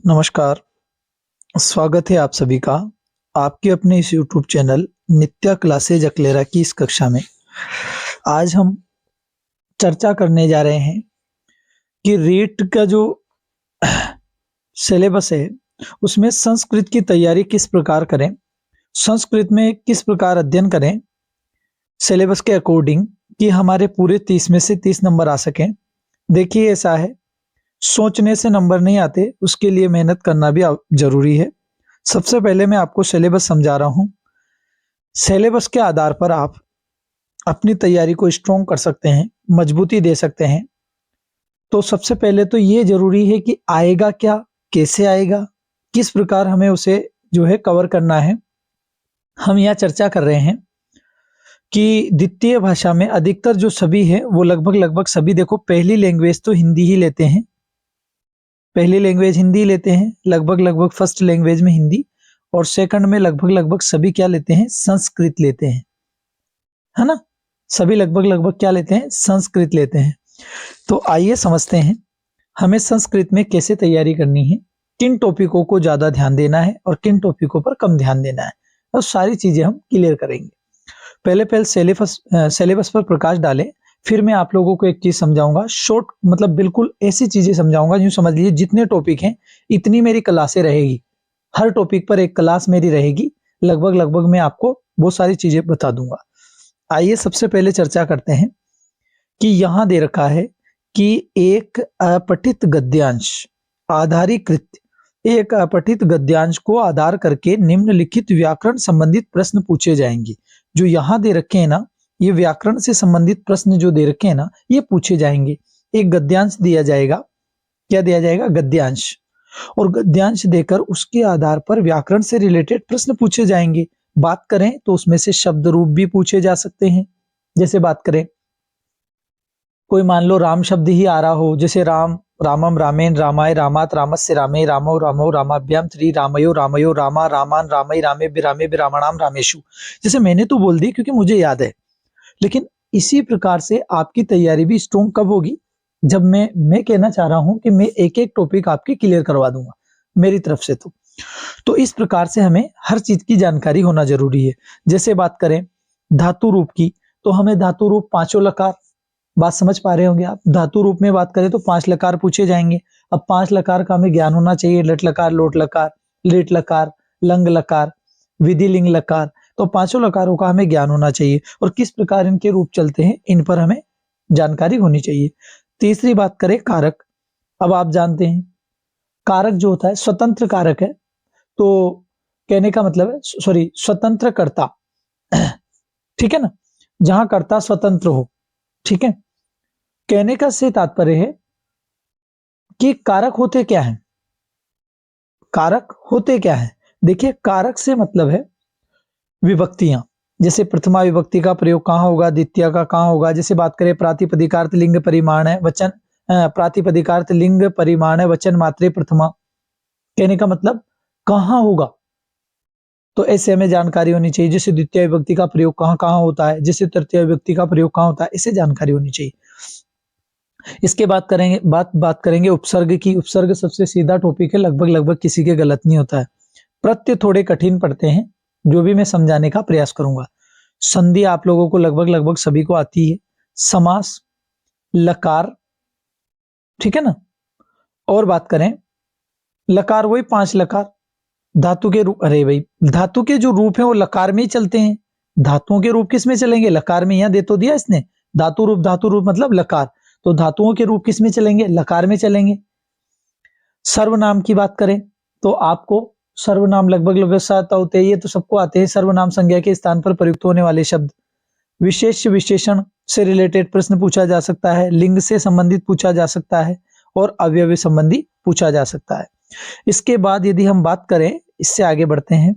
नमस्कार, स्वागत है आप सभी का आपके अपने इस यूट्यूब चैनल नित्या क्लासेज अकलेरा की इस कक्षा में। आज हम चर्चा करने जा रहे हैं कि रीट का जो सिलेबस है उसमें संस्कृत की तैयारी किस प्रकार करें, संस्कृत में किस प्रकार अध्ययन करें सिलेबस के अकॉर्डिंग कि हमारे पूरे 30 में से 30 नंबर आ सकें। देखिए ऐसा है, सोचने से नंबर नहीं आते, उसके लिए मेहनत करना भी जरूरी है। सबसे पहले मैं आपको सिलेबस समझा रहा हूं। सिलेबस के आधार पर आप अपनी तैयारी को स्ट्रॉन्ग कर सकते हैं, मजबूती दे सकते हैं। तो सबसे पहले तो ये जरूरी है कि आएगा क्या, कैसे आएगा, किस प्रकार हमें उसे जो है कवर करना है। हम यहाँ चर्चा कर रहे हैं कि द्वितीय भाषा में अधिकतर जो सभी है वो लगभग सभी, देखो पहली लैंग्वेज तो हिंदी ही लेते हैं, पहली लैंग्वेज हिंदी लेते हैं, लगभग फर्स्ट लैंग्वेज में हिंदी, और सेकंड में लगभग सभी क्या लेते हैं, संस्कृत लेते हैं, है ना। सभी लगभग क्या लेते हैं, संस्कृत लेते हैं। तो आइए समझते हैं हमें संस्कृत में कैसे तैयारी करनी है, किन टॉपिकों को ज्यादा ध्यान देना है और किन टॉपिकों पर कम ध्यान देना है, और सारी चीजें हम क्लियर करेंगे। पहले सिलेबस पर प्रकाश डालें, फिर मैं आप लोगों को एक चीज समझाऊंगा, शॉर्ट मतलब बिल्कुल ऐसी चीजें समझाऊंगा, यूं समझ लीजिए जितने टॉपिक हैं इतनी मेरी क्लासें रहेगी, हर टॉपिक पर एक क्लास मेरी रहेगी, लगभग मैं आपको बहुत सारी चीजें बता दूंगा। आइए सबसे पहले चर्चा करते हैं कि यहां दे रखा है कि एक अपठित गद्यांश आधारीकृत, एक अपठित गद्यांश को आधार करके निम्नलिखित व्याकरण संबंधित प्रश्न पूछे जाएंगे। जो यहां दे रखे हैं ना, ये व्याकरण से संबंधित प्रश्न जो दे रखे हैं ना, ये पूछे जाएंगे। एक गद्यांश दिया जाएगा, क्या दिया जाएगा, गद्यांश, और गद्यांश देकर उसके आधार पर व्याकरण से रिलेटेड प्रश्न पूछे जाएंगे। बात करें तो उसमें से शब्द रूप भी पूछे जा सकते हैं। जैसे बात करें, कोई मान लो राम शब्द ही आ रहा हो, जैसे राम, रामम, रामेन, रामाय, रामात, रामस्य, रामे, रामो, रामो, रामाभ्याम, त्रि रामयो, रामयो, रामा, रामान, रामई, रामे, बिरामे, बिरामणाम, रामेशु। जैसे मैंने तो बोल दी क्योंकि मुझे याद है, लेकिन इसी प्रकार से आपकी तैयारी भी स्ट्रॉन्ग कब होगी, जब मैं कहना चाह रहा हूं कि मैं एक एक टॉपिक आपकी क्लियर करवा दूंगा मेरी तरफ से। तो इस प्रकार से हमें हर चीज की जानकारी होना जरूरी है। जैसे बात करें धातु रूप की, तो हमें धातु रूप पांचों लकार, बात समझ पा रहे होंगे आप। धातु रूप में बात करें तो 5 लकार पूछे जाएंगे। अब 5 लकार का हमें ज्ञान होना चाहिए, लट लकार, लोट लकार, लिट लकार, लंग लकार, विधिलिंग लकार। तो पांचों लकारों का हमें ज्ञान होना चाहिए और किस प्रकार इनके रूप चलते हैं इन पर हमें जानकारी होनी चाहिए। तीसरी बात करें कारक, अब आप जानते हैं कारक जो होता है स्वतंत्र कारक है, तो कहने का मतलब है, सॉरी, स्वतंत्र कर्ता, ठीक है ना, जहां कर्ता स्वतंत्र हो, ठीक है। कहने का से तात्पर्य है कि कारक होते क्या हैं, कारक होते क्या हैं। देखिए कारक से मतलब है विभक्तियां, जैसे प्रथमा विभक्ति का प्रयोग कहां होगा, द्वितीय का कहां होगा। जैसे बात करें प्रातिपदिकार्थ लिंग परिमाण है वचन, प्रातिपदिकार्थ लिंग परिमाण है वचन मात्रे प्रथमा, कहने का मतलब कहां होगा, तो ऐसे हमें जानकारी होनी चाहिए। जैसे द्वितीय विभक्ति का प्रयोग कहां कहां होता है, जैसे तृतीय विभक्ति का प्रयोग कहां होता है, इसे जानकारी होनी चाहिए। इसके बात करेंगे उपसर्ग की। उपसर्ग सबसे सीधा टॉपिक है, लगभग किसी के गलत नहीं होता है। प्रत्यय थोड़े कठिन पड़ते हैं, जो भी मैं समझाने का प्रयास करूंगा। संधि आप लोगों को लगभग सभी को आती है। समास, लकार, ठीक है ना। और बात करें लकार, वही 5 लकार। धातु के रूप, अरे भाई धातु के जो रूप है वो लकार में ही चलते हैं। धातुओं के रूप किस में चलेंगे, लकार में। यहां दे तो दिया इसने, धातु रूप मतलब लकार, तो धातुओं के रूप किस में चलेंगे, लकार में चलेंगे। सर्वनाम की बात करें तो आपको सर्वनाम लगभग आता होते हैं, ये तो सबको आते हैं। सर्वनाम संज्ञा के स्थान पर प्रयुक्त होने वाले शब्द। विशेष विशेषण से रिलेटेड प्रश्न पूछा जा सकता है, लिंग से संबंधित पूछा जा सकता है, और अवयवी संबंधी पूछा जा सकता है। इसके बाद यदि हम बात करें, इससे आगे बढ़ते हैं,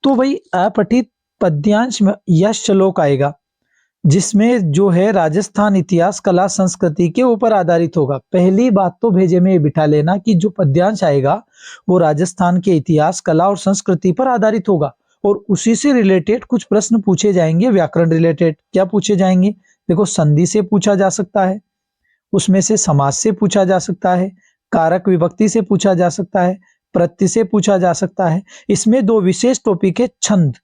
तो भाई अपठित पद्यांश में यह श्लोक आएगा, जिसमें जो है राजस्थान इतिहास कला संस्कृति के ऊपर आधारित होगा। पहली बात तो भेजे में बिठा लेना कि जो पद्यांश आएगा वो राजस्थान के इतिहास कला और संस्कृति पर आधारित होगा, और उसी से रिलेटेड कुछ प्रश्न पूछे जाएंगे व्याकरण रिलेटेड। क्या पूछे जाएंगे, देखो संधि से पूछा जा सकता है, उसमें से समास से पूछा जा सकता है, कारक विभक्ति से पूछा जा सकता है, प्रत्यय से पूछा जा सकता है। इसमें दो विशेष टॉपिक है छंद।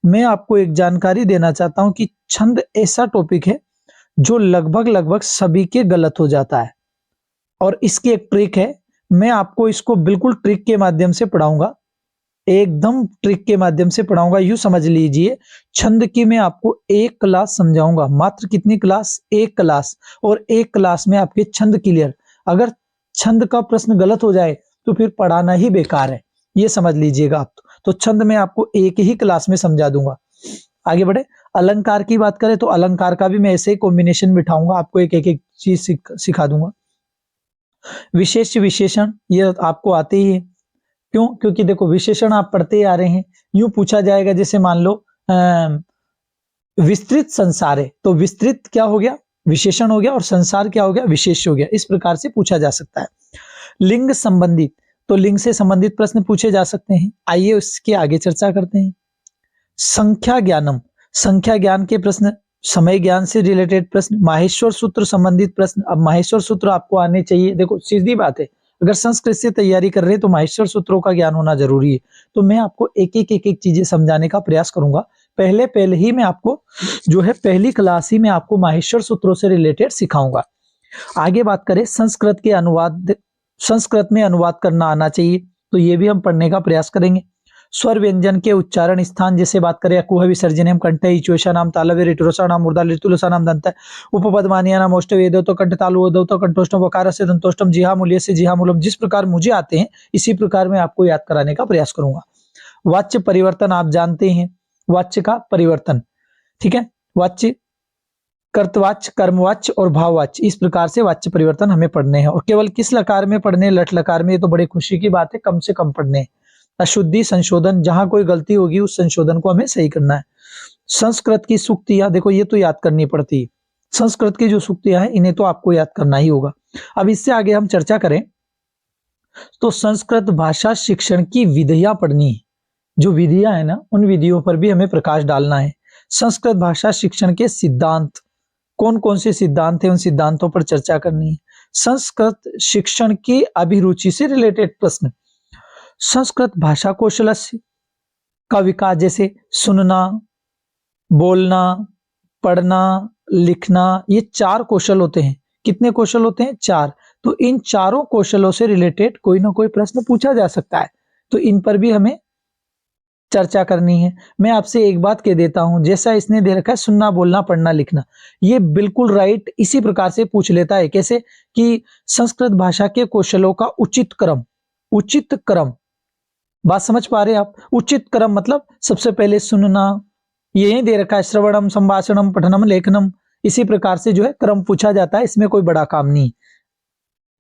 मैं आपको एक जानकारी देना चाहता हूं कि छंद ऐसा टॉपिक है जो लगभग लगभग सभी के गलत हो जाता है, और इसकी एक ट्रिक है। मैं आपको इसको बिल्कुल ट्रिक के माध्यम से पढ़ाऊंगा, एकदम ट्रिक के माध्यम से पढ़ाऊंगा। यूं समझ लीजिए, छंद की मैं आपको एक क्लास समझाऊंगा। मात्र कितनी क्लास? एक क्लास। और एक क्लास में आपके छंद क्लियर। अगर छंद का प्रश्न गलत हो जाए तो फिर पढ़ाना ही बेकार है, ये समझ लीजिएगा आप। तो छंद मैं आपको एक ही क्लास में समझा दूंगा। आगे बढ़े, अलंकार की बात करें तो अलंकार का भी मैं ऐसे ही कॉम्बिनेशन बिठाऊंगा, आपको एक एक चीज सिखा दूंगा। विशेष विशेषण ये आपको आते ही है। क्यों? क्योंकि देखो, विशेषण आप पढ़ते ही आ रहे हैं। यूं पूछा जाएगा, जैसे मान लो विस्तृत संसार है, तो विस्तृत क्या हो गया? विशेषण हो गया, और संसार क्या हो गया? विशेष हो गया। इस प्रकार से पूछा जा सकता है। लिंग संबंधित, तो लिंग से संबंधित प्रश्न पूछे जा सकते हैं। आइए उसके आगे चर्चा करते हैं। संख्या ज्ञानम, संख्या ज्ञान के प्रश्न, समय ज्ञान से रिलेटेड प्रश्न, माहेश्वर सूत्र संबंधित प्रश्न। अब माहेश्वर सूत्र आपको आने चाहिए। देखो, सीधी बात है, अगर संस्कृत से तैयारी कर रहे हैं तो माहेश्वर सूत्रों का ज्ञान होना जरूरी है। तो मैं आपको एक एक चीजें समझाने का प्रयास करूंगा। पहले ही मैं आपको जो है पहली क्लास ही में आपको माहेश्वर सूत्रों से रिलेटेड सिखाऊंगा। आगे बात करें संस्कृत के अनुवाद, संस्कृत में अनुवाद करना आना चाहिए, तो ये भी हम पढ़ने का प्रयास करेंगे। स्वर व्यंजन के उच्चारण स्थान, जैसे बात करें कुह विसर्जनम कंठ इचोषा नाम तालवे रिटुरसा नाम मूर्धा लितुलसा नाम दंत उपपदमानिया नाम ओष्ठ वेदो तो कंठ तालु दो तो कंठोष्टम वकार से दंतोष्टम जिहा मूल्य से जिहा मूलम। जिस प्रकार मुझे आते हैं इसी प्रकार मैं आपको याद कराने का प्रयास करूंगा। वाच्य परिवर्तन आप जानते हैं, वाच्य का परिवर्तन, ठीक है। वाच्य, कर्तवाच्य, कर्मवाच्य और भाववाच्य, इस प्रकार से वाच्य परिवर्तन हमें पढ़ने हैं। और केवल किस लकार में पढ़ने? लट लकार में। ये तो बड़े खुशी की बात है, कम से कम पढ़ने हैं। अशुद्धि संशोधन, जहां कोई गलती होगी उस संशोधन को हमें सही करना है। संस्कृत की सूक्तियां, देखो ये तो याद करनी पड़ती है। संस्कृत की जो सूक्तियां हैं इन्हें तो आपको याद करना ही होगा। अब इससे आगे हम चर्चा करें तो संस्कृत भाषा शिक्षण की विधियां पढ़नी है। जो विधियां है ना, उन विधियों पर भी हमें प्रकाश डालना है। संस्कृत भाषा शिक्षण के सिद्धांत, कौन कौन से सिद्धांत हैं, उन सिद्धांतों पर चर्चा करनी है। संस्कृत शिक्षण की अभिरुचि से रिलेटेड प्रश्न, संस्कृत भाषा कौशल का विकास, जैसे सुनना, बोलना, पढ़ना, लिखना, ये 4 कौशल होते हैं। कितने कौशल होते हैं? 4। तो इन चारों कौशलों से रिलेटेड कोई ना कोई प्रश्न पूछा जा सकता है, तो इन पर भी हमें चर्चा करनी है। मैं आपसे एक बात कह देता हूं, जैसा इसने दे रखा है सुनना, बोलना, पढ़ना, लिखना, ये बिल्कुल राइट इसी प्रकार से पूछ लेता है। कैसे? कि संस्कृत भाषा के कौशलों का उचित क्रम, उचित क्रम, बात समझ पा रहे हैं आप? उचित क्रम मतलब सबसे पहले सुनना, यही दे रखा है, श्रवणम, संभाषणम, पठनम, लेखनम, इसी प्रकार से जो है क्रम पूछा जाता है। इसमें कोई बड़ा काम नहीं,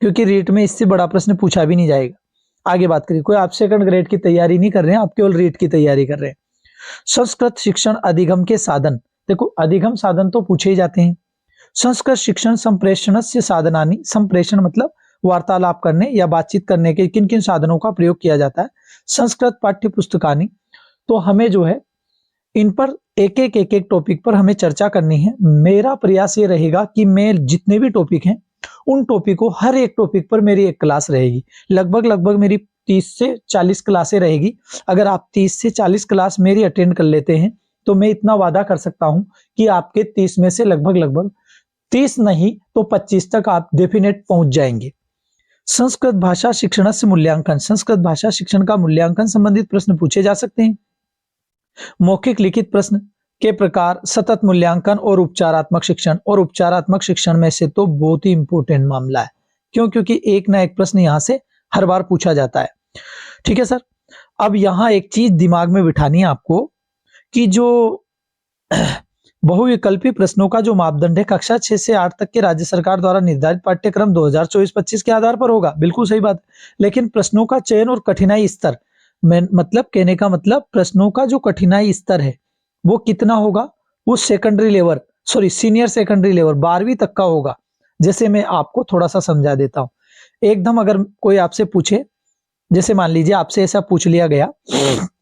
क्योंकि रीट में इससे बड़ा प्रश्न पूछा भी नहीं जाएगा। आगे बात करिए, कोई आप सेकंड ग्रेड की तैयारी नहीं कर रहे हैं, आप केवल रीट की तैयारी कर रहे हैं। संस्कृत शिक्षण अधिगम के साधन, देखो अधिगम साधन तो पूछे ही जाते हैं। संस्कृत शिक्षण संप्रेषण से साधनानी, संप्रेषण मतलब वार्तालाप करने या बातचीत करने के किन किन साधनों का प्रयोग किया जाता है। संस्कृत पाठ्य पुस्तकानी, तो हमें जो है इन पर एक एक टॉपिक पर हमें चर्चा करनी है। मेरा प्रयास ये रहेगा कि मैं जितने भी टॉपिक हैं उन टॉपिक को, हर एक टॉपिक पर मेरी एक क्लास रहेगी। लगभग मेरी 30 से 40 क्लासें रहेगी। अगर आप 30 से 40 क्लास मेरी अटेंड कर लेते हैं तो मैं इतना वादा कर सकता हूं कि आपके 30 में से लगभग 30 नहीं तो 25 तक आप डेफिनेट पहुंच जाएंगे। संस्कृत भाषा शिक्षण से मूल्यांकन, संस्कृत भाषा शिक्षण का मूल्यांकन संबंधित प्रश्न पूछे जा सकते हैं। मौखिक लिखित प्रश्न के प्रकार, सतत मूल्यांकन और उपचारात्मक शिक्षण। और उपचारात्मक शिक्षण में से तो बहुत ही इंपॉर्टेंट मामला है। क्यों? क्योंकि एक ना एक प्रश्न यहां से हर बार पूछा जाता है। ठीक है सर। अब यहां एक चीज दिमाग में बिठानी है आपको कि जो बहुविकल्पी प्रश्नों का जो मापदंड है कक्षा 6 से 8 तक के राज्य सरकार द्वारा निर्धारित पाठ्यक्रम 2024-25 के आधार पर होगा। बिल्कुल सही बात। लेकिन प्रश्नों का चयन और कठिनाई स्तर, मतलब कहने का मतलब प्रश्नों का जो कठिनाई स्तर है वो कितना होगा? वो secondary level, sorry senior secondary level 12वीं तक का होगा। जैसे मैं आपको थोड़ा सा समझा देता हूं। एकदम अगर कोई आपसे पूछे, जैसे मान लीजिए आपसे ऐसा पूछ लिया गया,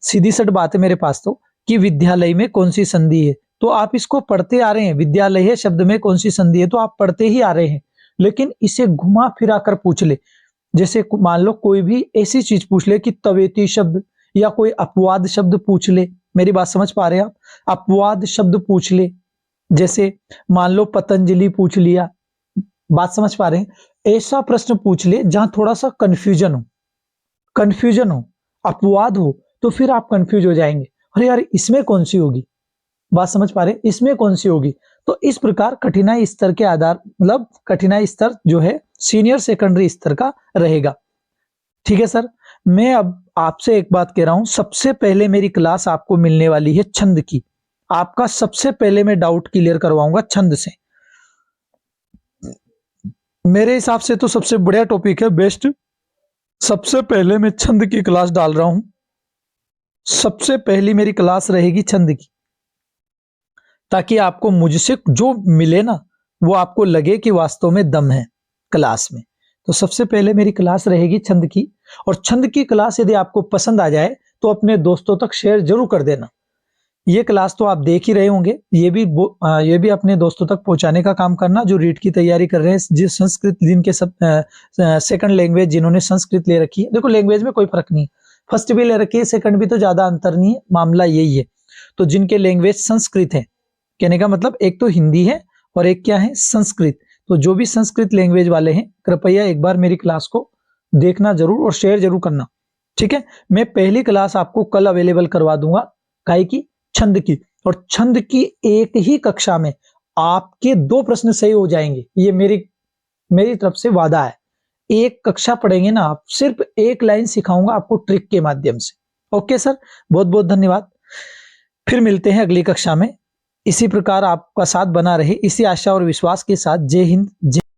सीधी सट बात है मेरे पास तो, कि विद्यालय में कौन सी संधि है, तो आप इसको पढ़ते आ रहे हैं। विद्यालय है शब्द में कौन सी संधि है तो आप पढ़ते ही आ रहे हैं, लेकिन इसे घुमा फिरा कर पूछ ले, जैसे मान लो कोई भी ऐसी चीज पूछ ले कि तवेती शब्द या कोई अपवाद शब्द पूछ ले, मेरी बात समझ पा रहे हैं आप? अपवाद शब्द पूछ ले, जैसे मान लो पतंजलि पूछ लिया, बात समझ पा रहे हैं? ऐसा प्रश्न पूछ ले जहां थोड़ा सा कंफ्यूजन हो, अपवाद हो, तो फिर आप कंफ्यूज हो जाएंगे, अरे यार इसमें कौन सी होगी, बात समझ पा रहे हैं? इसमें कौन सी होगी। तो इस प्रकार कठिनाई स्तर के आधार, मतलब कठिनाई स्तर जो है सीनियर सेकेंडरी स्तर का रहेगा। ठीक है सर, मैं अब आपसे एक बात कह रहा हूं, सबसे पहले मेरी क्लास आपको मिलने वाली है छंद की। आपका सबसे पहले मैं डाउट क्लियर करवाऊंगा छंद से। मेरे हिसाब से तो सबसे बढ़िया टॉपिक है, बेस्ट। सबसे पहले मैं छंद की क्लास डाल रहा हूं, सबसे पहली मेरी क्लास रहेगी छंद की, ताकि आपको मुझसे जो मिले ना वो आपको लगे कि वास्तव में दम है क्लास में। तो सबसे पहले मेरी क्लास रहेगी छंद की, और छंद की क्लास यदि आपको पसंद आ जाए तो अपने दोस्तों तक शेयर जरूर कर देना। ये क्लास तो आप देख ही रहे होंगे, ये भी अपने दोस्तों तक पहुंचाने का काम करना जो रीट की तैयारी कर रहे हैं, जिस संस्कृत जिनके सब सेकंड लैंग्वेज जिन्होंने संस्कृत ले रखी है। देखो लैंग्वेज में कोई फर्क नहीं है, फर्स्ट भी ले रखी है सेकंड भी, तो ज्यादा अंतर नहीं है, मामला यही है। तो जिनके लैंग्वेज संस्कृत है, कहने का मतलब एक तो हिंदी है और एक क्या है, संस्कृत। तो जो भी संस्कृत लैंग्वेज वाले हैं कृपया एक बार मेरी क्लास को देखना जरूर और शेयर जरूर करना। ठीक है, मैं पहली क्लास आपको कल अवेलेबल करवा दूंगा, काहे की, छंद की। और छंद की एक ही कक्षा में आपके 2 प्रश्न सही हो जाएंगे, ये मेरी तरफ से वादा है। एक कक्षा पढ़ेंगे ना आप, सिर्फ एक लाइन सिखाऊंगा आपको ट्रिक के माध्यम से। ओके सर, बहुत बहुत धन्यवाद। फिर मिलते हैं अगली कक्षा में। इसी प्रकार आपका साथ बना रहे, इसी आशा और विश्वास के साथ। जय हिंद, जय